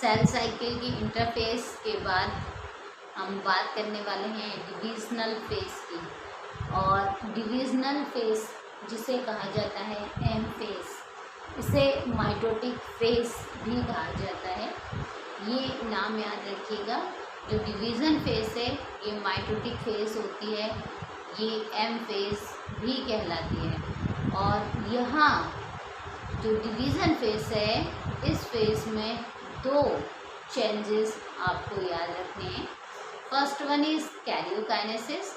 Cell cycle की interface के बाद हम बात करने वाले हैं डिविजनल फेस की। और डिविजनल फेस जिसे कहा जाता है एम फेस, इसे माइटोटिक फेस भी कहा जाता है। ये नाम याद रखिएगा। जो डिवीज़न फेस है ये माइटोटिक फेस होती है, ये एम फेस भी कहलाती है। और यहाँ जो डिवीज़न फेस है, इस फेस में दो चेंजेस आपको याद रखने हैं। First one is karyokinesis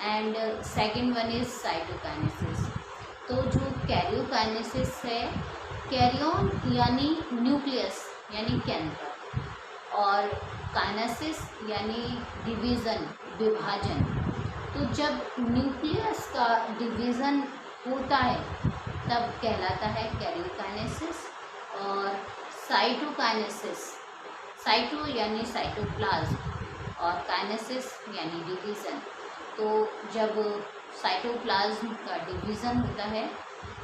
and second one is cytokinesis. तो जो कैरियोकाइनेसिस है, कैरियन यानी न्यूक्लियस यानी केंद्र, और काइनेसिस यानी डिवीज़न विभाजन। तो जब न्यूक्लियस का डिवीज़न होता है तब कहलाता है कैरियोकाइनेसिस। और साइटोकाइनेसिस, साइटो यानी साइटोप्लाज्म और काइनेसिस यानी डिवीज़न। तो जब साइटोप्लाज्म का डिवीज़न होता है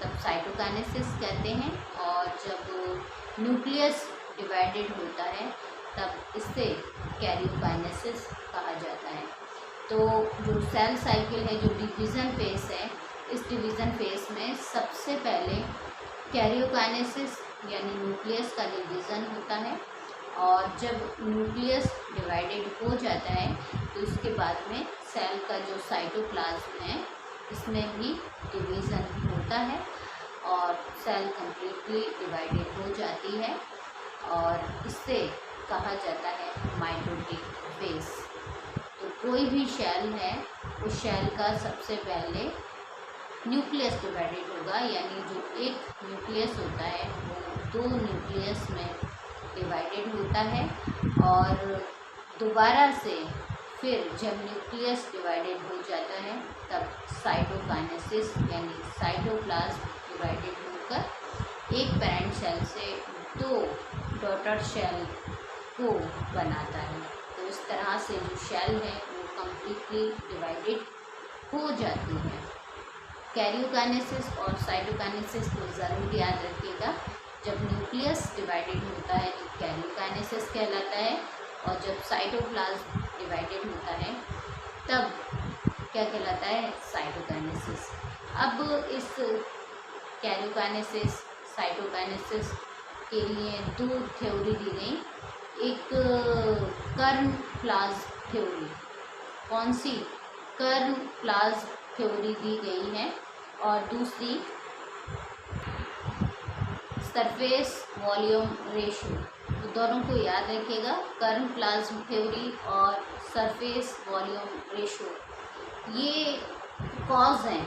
तब साइटोकाइनेसिस कहते हैं, और जब न्यूक्लियस डिवाइडेड होता है तब इसे कैरियोकाइनेसिस कहा जाता है। तो जो सेल साइकिल है, जो डिवीज़न फेस है, इस डिवीज़न फेस में सबसे पहले कैरियोकाइनेसिस यानी न्यूक्लियस का डिवीज़न होता है, और जब न्यूक्लियस डिवाइडेड हो जाता है तो इसके बाद में सेल का जो साइटोप्लाज्म है इसमें भी डिवीज़न होता है और सेल कम्प्लीटली डिवाइडेड हो जाती है, और इससे कहा जाता है माइटोटिक फेस। तो कोई भी सेल है, उस सेल का सबसे पहले न्यूक्लियस डिवाइडेड होगा, यानी जो एक न्यूक्लियस होता है वो दो न्यूक्लियस में डिवाइडेड होता है, और दोबारा से फिर जब न्यूक्लियस डिवाइडेड हो जाता है तब साइटोकाइनेसिस यानी साइटोप्लाज्म डिवाइडेड होकर एक पेरेंट सेल से दो डॉटर सेल को बनाता है। तो इस तरह से जो सेल है वो कम्प्लीटली डिवाइडेड हो जाती है। कैरियोकाइनेसिस और साइटोकाइनेसिस को ज़रूर याद रखिएगा। जब न्यूक्लियस डिवाइडेड होता है तो कैरियोकाइनेसिस कहलाता है, और जब साइटोप्लाज्म डिवाइडेड होता है तब क्या कहलाता है, साइटोकाइनेसिस। अब इस कैरियोकाइनेसिस साइटोकाइनेसिस के लिए दो थ्योरी दी गई। एक कर्न-प्लाज्म थ्योरी, कौन सी, कर्न-प्लाज्म थ्योरी दी गई है, और दूसरी सरफेस वॉल्यूम रेशो। तो दोनों को याद रखिएगा, कर्न-प्लाज्म थ्योरी और सरफेस वॉल्यूम रेशो। ये कॉज हैं,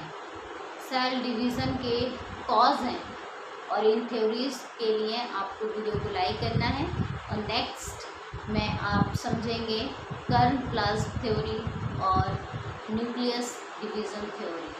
सेल डिवीज़न के कॉज हैं, और इन थ्योरीज़ के लिए आपको वीडियो को लाइक करना है। और नेक्स्ट में आप समझेंगे कर्न-प्लाज्म थ्योरी और न्यूक्लियस डिवीज़न थ्योरी।